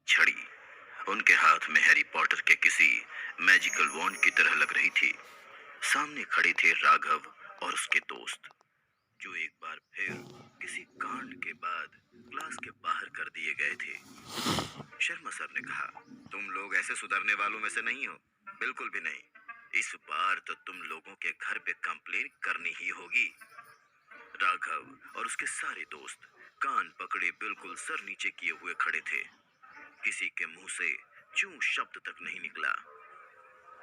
छड़ी उनके हाथ में हैरी पॉटर के किसी मैजिकल वॉन्ड की तरह लग रही थी। सामने खड़े थे राघव और उसके दोस्त, जो एक बार फिर किसी कांड के बाद क्लास के बाहर कर दिए गए थे। शर्मा सर ने कहा, तुम लोग ऐसे सुधरने वालों में से नहीं हो, बिल्कुल भी नहीं। इस बार तो तुम लोगों के घर पे कंप्लेन करनी ही होगी। राघव और उसके सारे दोस्त कान पकड़े बिल्कुल सर नीचे किए हुए खड़े थे। किसी के मुंह से चूं शब्द तक नहीं निकला।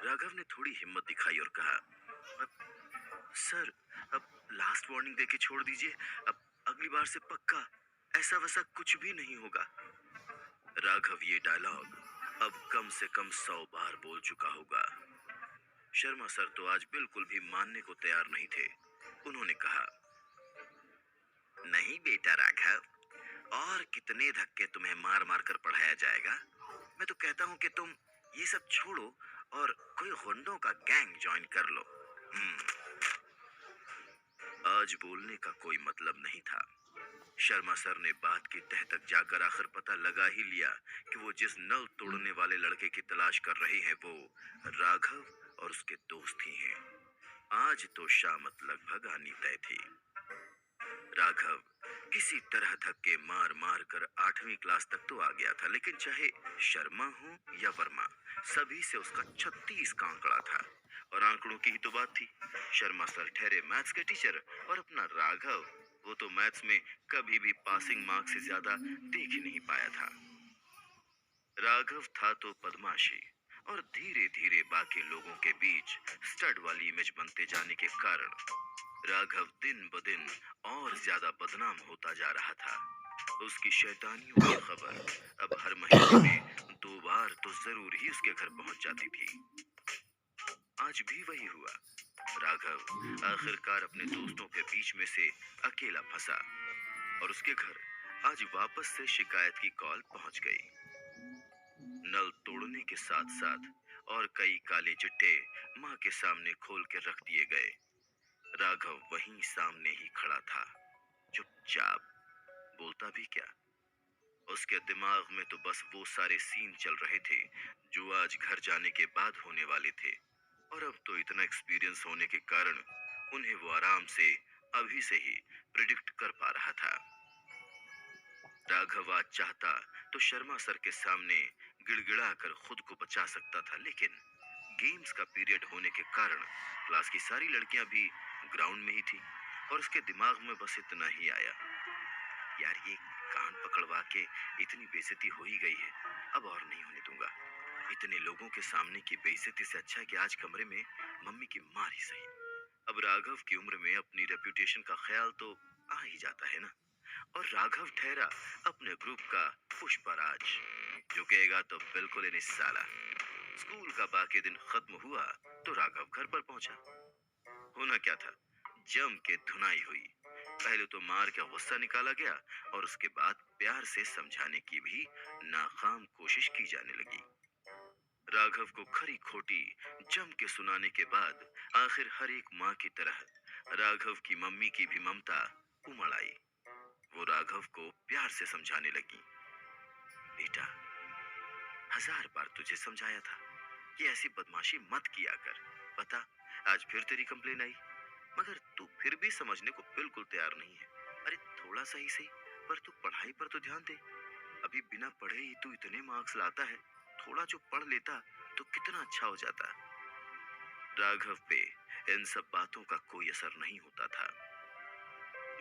राघव ने थोड़ी हिम्मत दिखाई और कहा, अब सर, अब लास्ट वार्निंग देके छोड़ दीजिए। अब अगली बार से पक्का ऐसा वैसा कुछ भी नहीं होगा। राघव ये डायलॉग अब कम से कम 100 बार बोल चुका होगा। शर्मा सर तो आज बिल्कुल भी मानने को तैयार नहीं थे। उन्होंने कहा, नहीं बेटा राघव, और कितने धक्के तुम्हें मार मार कर पढ़ाया जाएगा। मैं तो कहता हूँ कि तुम ये सब छोड़ो और कोई गुंडों का गैंग ज्वाइन कर लो। आज बोलने का कोई मतलब नहीं था। शर्मा सर ने बात की तह तक जाकर आखिर पता लगा ही लिया कि वो जिस नल तोड़ने वाले लड़के की तलाश कर रहे हैं वो राघव और उसके दोस्त ही हैं। आज तो शामत लगभग आनी तय थी। राघव किसी तरह धक्के मार मार कर 8वीं क्लास तक तो आ गया था, लेकिन चाहे शर्मा हो या वर्मा, सभी से उसका 36 का आंकड़ा था। और आंकड़ों की ही तो बात थी। शर्मा सर ठहरे मैथ्स के टीचर, और अपना राघव, वो तो मैथ्स में कभी भी पासिंग मार्क्स से ज्यादा देख ही नहीं पाया था। राघव था तो बदमाशी, और धीरे धीरे बाकी लोगों के बीच स्टड वाली इमेज बनते जाने के कारण राघव दिन ब दिन और ज्यादा बदनाम होता जा रहा था। उसकी शैतानियों की खबर अब हर महीने में 2 बार तो जरूर ही उसके घर पहुंच जाती थी। आज भी वही हुआ। राघव आखिरकार अपने दोस्तों के बीच में से अकेला फंसा, और उसके घर आज वापस से शिकायत की कॉल पहुंच गई। नल तोड़ने के साथ साथ और कई काले चिट्टे माँ के सामने खोल के रख दिए गए। राघव वहीं सामने ही खड़ा था, चुपचाप, बोलता भी क्या। उसके दिमाग में तो बस वो सारे सीन चल रहे थे जो आज घर जाने के बाद होने वाले थे, और अब तो इतना एक्सपीरियंस होने के कारण उन्हें वो आराम से अभी से ही प्रिडिक्ट कर पा रहा था। राघव आज चाहता तो शर्मा सर के सामने गिड़गिड़ा कर खुद को बचा सकता था, लेकिन गेम्स का पीरियड होने के कारण क्लास की सारी लड़कियां भी ग्राउंड में ही थी, और उसके दिमाग में बस इतना ही आया, यार ये कान पकड़वा के इतनी बेइज्जती हो ही गई है, अब और नहीं होने दूंगा। इतने लोगों के सामने की बेइज्जती से अच्छा है कि आज कमरे में मम्मी की मार ही सही। अब राघव की उम्र में अपनी रेपुटेशन का ख्याल तो आ ही जाता है ना। और राघव ठहरा अपने ग्रुप का पुष्पराज, जो कहेगा तो बिल्कुल ही नहीं साला। स्कूल का बाकी दिन खत्म हुआ तो राघव घर पर पहुंचा। होना क्या था, जम के धुनाई हुई। पहले तो मार का गुस्सा निकाला गया, और उसके बाद प्यार से समझाने की भी नाकाम कोशिश की जाने लगी। राघव को खरी खोटी जम के सुनाने के बाद आखिर हर एक माँ की तरह राघव की मम्मी की भी ममता उमड़ आई। वो राघव को प्यार से समझाने लगी, बेटा, 1000 बार तुझे समझाया था कि ऐसी बदमाशी मत किया कर। बता, आज फिर तेरी कंप्लेन आई, मगर तू फिर भी समझने को बिल्कुल तैयार नहीं है। अरे थोड़ा सा ही सही, पर तू पढ़ाई पर तो ध्यान दे। अभी बिना पढ़े ही तू इतने मार्क्स लाता है, थोड़ा जो पढ़ लेता तो कितना अच्छा हो जाता। राघव पे इन सब बातों का कोई असर नहीं होता था,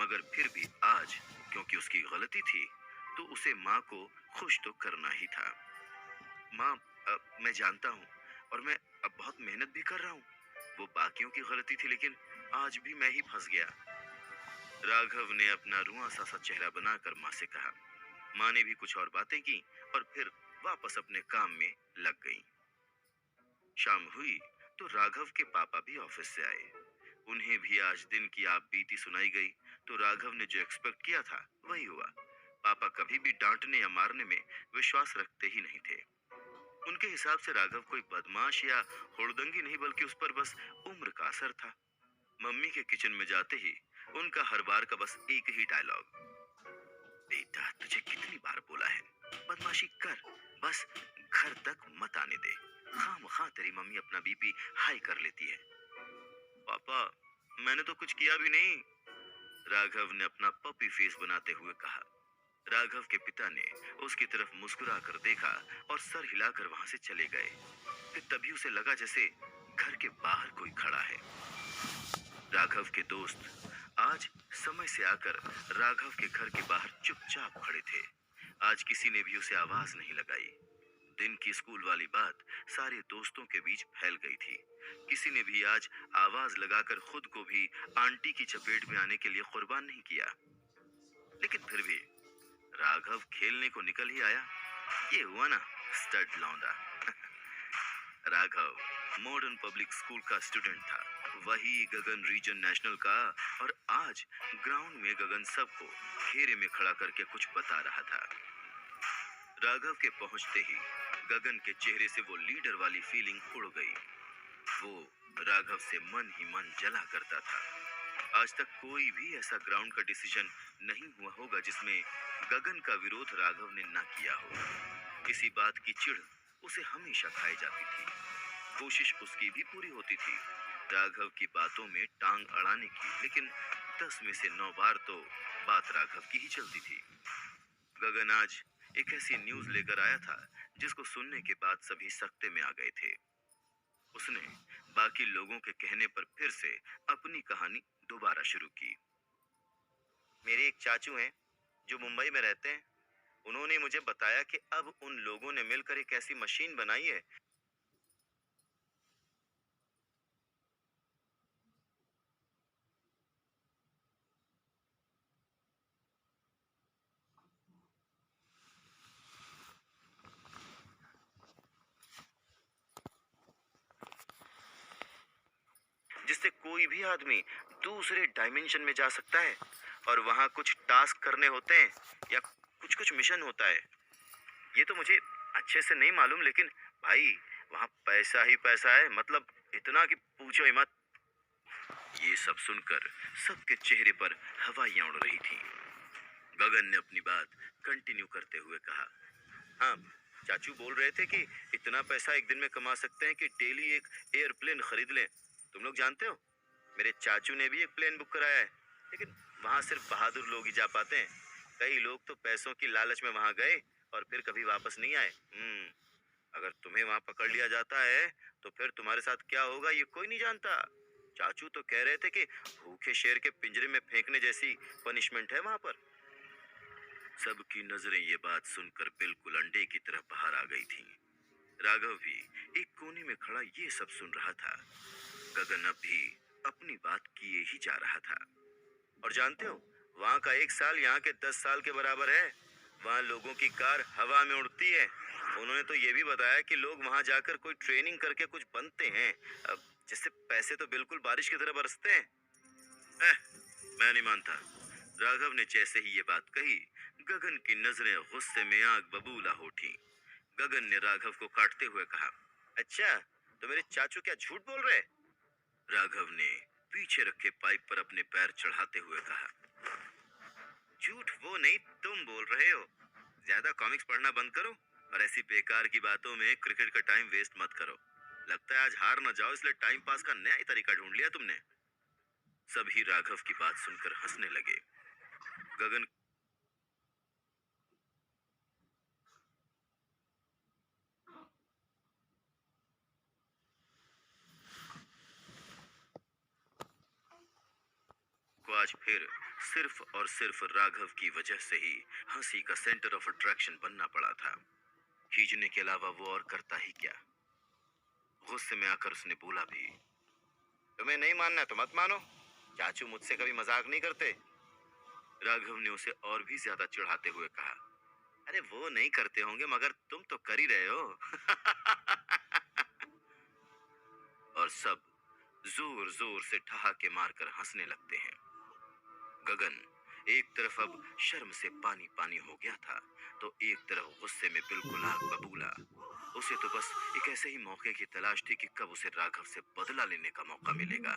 मगर फिर भी आज, क्योंकि उसकी गलती थी, तो उसे माँ को खुश तो करना ही था। माँ, मैं जानता हूँ, और मैं अब बहुत मेहनत भी कर रहा हूँ। वो बाकियों की गलती थी, लेकिन आज भी मैं ही फंस गया। राघव ने अपना रुआंसा सा चेहरा बनाकर माँ से कहा। माँ ने भी कुछ और बातें की और फिर वापस अपने काम में लग गई। शाम हुई तो राघव के पापा भी ऑफिस से आए। उन्हें भी आज दिन की आप बीती सुनाई गई, तो राघव ने जो एक्सपेक्ट किया था वही हुआ। पापा कभी भी डांटने या मारने में विश्वास रखते ही नहीं थे। उनके हिसाब से राघव कोई बदमाश या हुड़दंगी नहीं, बल्कि उस पर बस उम्र का असर था। मम्मी के किचन में जाते ही उनका हर बार का बस एक ही डायलॉग, बेटा तुझे कितनी बार बोला है, बदमाशी कर, बस घर तक मत आने दे। खामखा तेरी मम्मी अपना बीपी हाई कर लेती है। पापा, मैंने तो कुछ किया भी नहीं, राघव ने अपना पपी फेस बनाते हुए कहा। राघव के पिता ने उसकी तरफ मुस्कुरा कर देखा और सर हिलाकर वहां से चले गए। फिर तभी उसे लगा जैसे घर के बाहर कोई खड़ा है। राघव के दोस्त आज समय से आकर राघव के घर के बाहर चुपचाप खड़े थे। आज किसी ने भी उसे आवाज नहीं लगाई। दिन की स्कूल वाली बात सारे दोस्तों के बीच फैल गई थी। किसी ने भी आज आवाज लगाकर खुद को भी आंटी की चपेट में आने के लिए कुर्बान नहीं किया। लेकिन फिर भी राघव खेलने को निकल ही आया। ये हुआ ना स्टड लौंडा। राघव मॉडर्न पब्लिक स्कूल का स्टूडेंट था, वही गगन रीजन नेशनल का। और आज ग्राउंड में गगन सबको घेरे में खड़ा करके कुछ बता रहा था। राघव के पहुंचते ही गगन के चेहरे से वो लीडर वाली फीलिंग उड़ गई। वो राघव से मन ही मन जला करता था। आज तक कोई भी ऐसा ग्राउंड का डिसीजन नहीं हुआ होगा जिसमें गगन का विरोध राघव ने ना किया हो। किसी बात की चिढ़ उसे हमेशा खाई जाती थी। कोशिश उसकी भी पूरी होती थी राघव की बातों में टांग अड़ाने की, लेकिन 10 में से 9 बार तो बात राघव की ही चलती थी। गगन आज एक ऐसी न्यूज लेकर आया था जिसको सुनने के बाद सभी सख्ते में आ गए थे। उसने बाकी लोगों के कहने पर फिर से अपनी कहानी दोबारा शुरू की। मेरे एक चाचू हैं जो मुंबई में रहते हैं। उन्होंने मुझे बताया कि अब उन लोगों ने मिलकर एक ऐसी मशीन बनाई है जिससे कोई भी आदमी दूसरे डायमेंशन में जा सकता है और वहां कुछ टास्क करने होते हैं या कुछ कुछ मिशन होता है। ये तो मुझे अच्छे से नहीं मालूम, लेकिन भाई वहां पैसा ही पैसा है, मतलब इतना कि पूछो ही मत। ये सब सुनकर सबके चेहरे पर हवाइयां उड़ रही थीं। गगन ने अपनी बात कंटिन्यू करते हुए कहा, हाँ, चाचू बोल रहे थे कि इतना पैसा एक दिन में कमा सकते हैं कि डेली एक एयरप्लेन खरीद लें। तुम लोग जानते हो, मेरे चाचू ने भी एक प्लेन बुक कराया है, लेकिन वहां सिर्फ बहादुर लोग ही जा पाते हैं। कई लोग तो पैसों की लालच में वहां गए और फिर कभी वापस नहीं आए। अगर तुम्हें वहां पकड़ लिया जाता है तो फिर तुम्हारे साथ क्या होगा ये कोई नहीं जानता। चाचू तो कह रहे थे कि भूखे शेर के पिंजरे में फेंकने जैसी पनिशमेंट है वहां पर। सबकी नजरें ये बात सुनकर बिल्कुल अंडे की तरह बाहर आ गई थीं। राघव भी एक कोने में खड़ा ये सब सुन रहा था। गगन अब भी अपनी बात किए ही जा रहा था। और जानते हो, वहाँ का 1 साल यहाँ के 10 साल के बराबर है। वहाँ लोगों की कार हवा में उड़ती है। उन्होंने तो ये भी बताया कि लोग वहाँ जाकर कोई ट्रेनिंग करके कुछ बनते हैं, अब जिससे पैसे तो बिल्कुल बारिश की तरह बरसते हैं। मैं नहीं मानता। राघव ने जैसे ही ये बात कही, गगन की नजरें गुस्से में आग बबूला हो उठी। गगन ने राघव को काटते हुए कहा, अच्छा, तो मेरे चाचू क्या झूठ बोल रहे? राघव ने पीछे रखे पाइप पर अपने पैर चढ़ाते हुए कहा, झूठ वो नहीं, तुम बोल रहे हो। ज्यादा कॉमिक्स पढ़ना बंद करो और ऐसी बेकार की बातों में क्रिकेट का टाइम वेस्ट मत करो। लगता है आज हार न जाओ, इसलिए टाइम पास का नया ही तरीका ढूंढ लिया तुमने। सभी राघव की बात सुनकर हंसने लगे। गगन को आज फिर सिर्फ और सिर्फ राघव की वजह से ही हंसी का सेंटर ऑफ अट्रैक्शन बनना पड़ा था। खींचने के अलावा वो और करता ही क्या। गुस्से में आकर उसने बोला भी, तुम्हें नहीं मानना तो मत मानो, चाचू मुझसे कभी मजाक नहीं करते। राघव ने उसे और भी ज्यादा चिढ़ाते हुए कहा, अरे वो नहीं करते होंगे मगर तुम तो कर ही रहे हो। और सब जोर जोर से ठहाके मारकर हंसने लगते हैं। गगन एक तरफ अब शर्म से पानी पानी हो गया था, तो एक तरफ गुस्से में बिल्कुल आग बबूला। उसे तो बस एक ऐसे ही मौके की तलाश थी कि कब उसे राघव से बदला लेने का मौका मिलेगा।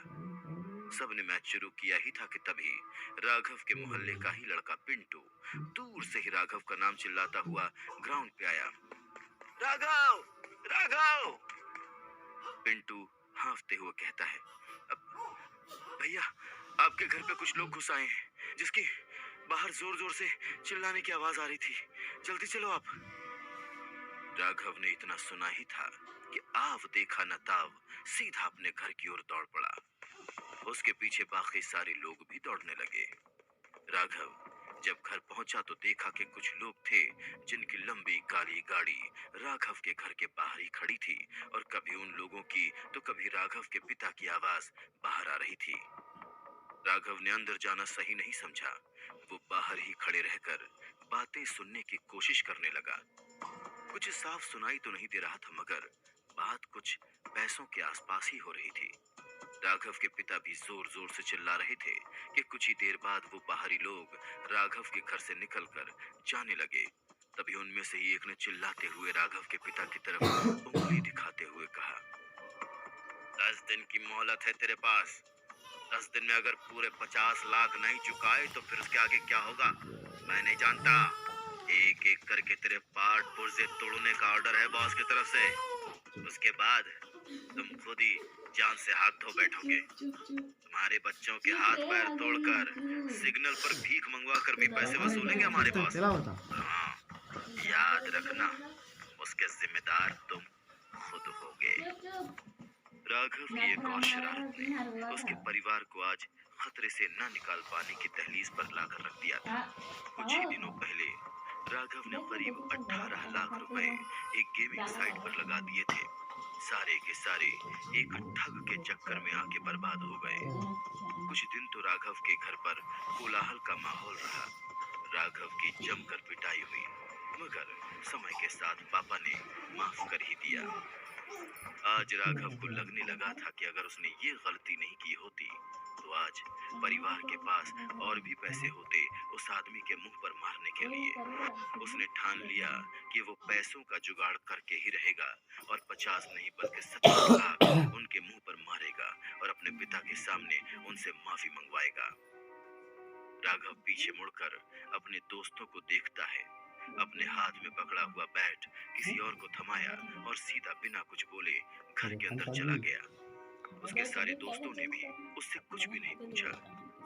सबने मैच शुरू किया ही था कि तभी राघव के मोहल्ले का ही लड़का पिंटू दूर से ही राघव का नाम चिल्लाता हुआ ग्राउंड पे आया। राघव, राघव! पिंटू हांफते हुए कहता है, भैया, आपके घर पे कुछ लोग घुस आए हैं, जिसकी बाहर जोर जोर से चिल्लाने की आवाज आ रही थी। जल्दी चलो आप। राघव ने इतना सुना ही था कि आव देखा न ताव सीधा अपने घर की ओर दौड़ पड़ा। उसके पीछे बाकी सारे लोग भी दौड़ने लगे। राघव जब घर पहुंचा तो देखा कि कुछ लोग थे जिनकी लंबी काली गाड़ी राघव के घर के बाहर ही खड़ी थी और कभी उन लोगों की तो कभी राघव के पिता की आवाज बाहर आ रही थी। राघव ने अंदर जाना सही नहीं समझा। वो बाहर ही खड़े रहकर बातें सुनने की कोशिश करने लगा। कुछ साफ सुनाई तो नहीं दे रहा था, मगर बात कुछ पैसों के आसपास ही हो रही थी। राघव के पिता भी जोर जोर से चिल्ला रहे थे कि कुछ ही देर बाद वो बाहरी लोग राघव के घर से निकलकर जाने लगे। तभी उनमें से ही एक ने चिल्लाते हुए राघव के पिता की तरफ उंगली दिखाते हुए कहा, 10 दिन की मोहलत है तेरे पास। 10 दिन में अगर पूरे 50 लाख नहीं चुकाए तो फिर उसके आगे क्या होगा मैं नहीं जानता। एक एक करके तेरे पार्ट पुर्जे तोड़ने का ऑर्डर है बॉस की तरफ से। उसके बाद तुम खुद ही जान से हाथ धो बैठोगे। तुम्हारे बच्चों के हाथ पैर तोड़कर सिग्नल पर भीख मंगवा कर भी पैसे वसूलेंगे हमारे बॉस। हाँ, याद रखना, उसके जिम्मेदार तुम खुद होगे। राघव की एक और शरारत ने उसके परिवार को आज खतरे से न निकाल पाने की दहलीज पर लाकर रख दिया था। कुछ ही दिनों पहले राघव ने करीब 18 लाख रुपए एक गेमिंग साइट पर लगा दिए थे। सारे के सारे एक ठग के चक्कर में आके बर्बाद हो गए। कुछ दिन तो राघव के घर पर कोलाहल का माहौल रहा। राघव की जमकर पिटाई हुई, मगर समय के साथ पापा ने माफ कर ही दिया। आज राघव को लगने लगा था कि अगर उसने ये गलती नहीं की होती तो आज परिवार के पास और भी पैसे होते उस आदमी के मुंह पर मारने के लिए। उसने ठान लिया कि वो पैसों का जुगाड़ करके ही रहेगा और 50 नहीं बल्कि 70 लाख उनके मुंह पर मारेगा और अपने पिता के सामने उनसे माफी मंगवाएगा। राघव पीछे मुड़कर अपने दोस्तों को देखता है। अपने हाथ में पकड़ा हुआ बैट किसी और को थमाया और सीधा बिना कुछ बोले घर के अंदर चला गया। उसके सारे दोस्तों ने भी उससे कुछ भी नहीं पूछा।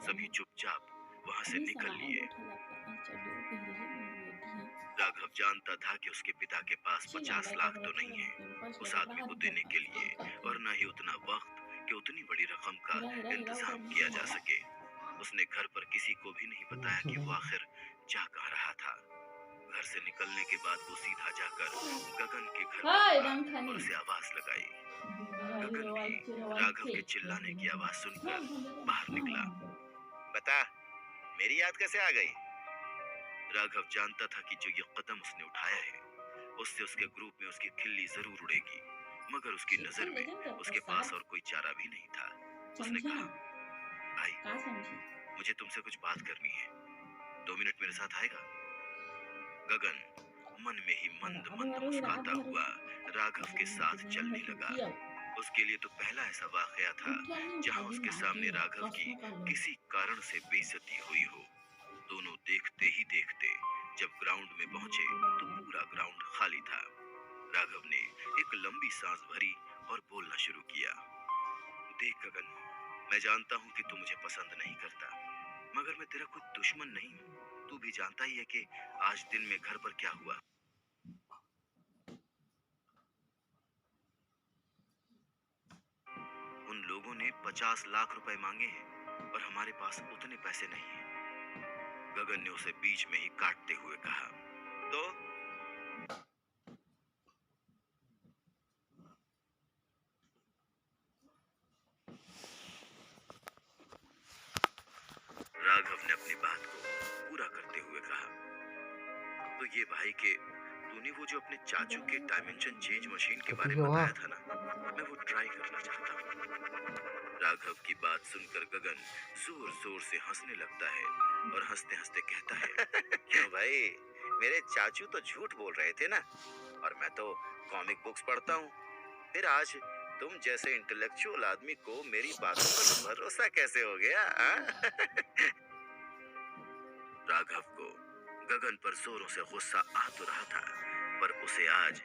सभी चुपचाप वहां से निकल लिए। राघव जानता था कि उसके पिता के पास 50 लाख तो नहीं है उस आदमी को देने के लिए, और न ही उतना वक्त कि उतनी बड़ी रकम का इंतजाम किया जा सके। उसने घर पर किसी को भी नहीं बताया कि वो आखिर जा कहाँ रहा था। घर से निकलने के बाद वो सीधा जाकर गगन के घर पर और उसे आवाज लगाई। गगन भी राघव के चिल्लाने की आवाज सुनकर बाहर निकला। बता, मेरी याद कैसे आ गई? राघव जानता था कि जो ये कदम उसने उठाया है उससे उसके ग्रुप में उसकी खिल्ली जरूर उड़ेगी, मगर उसकी नजर में उसके पास और कोई चारा भी नहीं था। उसने कहा, भाई, मुझे तुमसे कुछ बात करनी है, 2 मिनट मेरे साथ आएगा? गगन मन में ही मंद मंद मुस्कुराता हुआ राघव के साथ चलने लगा। उसके लिए तो पहला ऐसा वाकया था जहां उसके सामने राघव की किसी कारण से बेइज्जती हुई हो। दोनों देखते ही देखते जब ग्राउंड में पहुंचे तो पूरा ग्राउंड खाली था। राघव ने एक लंबी सांस भरी और बोलना शुरू किया। देख गगन, मैं जानता हूँ कि तू मुझे पसंद नहीं करता, मगर मैं तेरा कोई दुश्मन नहीं हूँ। तू भी जानता ही है कि आज दिन में घर पर क्या हुआ। उन लोगों ने 50 लाख रुपए मांगे हैं और हमारे पास उतने पैसे नहीं हैं। गगन ने उसे बीच में ही काटते हुए कहा। तो राघव ने अपनी बात को पूरा करते हुए कहा, तो ये भाई के तूने वो जो अपने चाचू के डायमेंशन चेंज मशीन के बारे में बताया था ना, मैं वो ट्राई करना चाहता हूँ। राघव की बात सुनकर गगन जोर जोर से हंसने लगता है और हंसते हंसते कहता है, क्यों भाई, मेरे चाचू तो झूठ बोल रहे थे ना, और मैं तो कॉमिक बुक्स पढ़ता हूँ। फिर आज तुम जैसे इंटेलेक्चुअल आदमी को मेरी बातों पर भरोसा कैसे हो गया? राघव को गगन पर जोरों से गुस्सा आ तो रहा था, पर उसे आज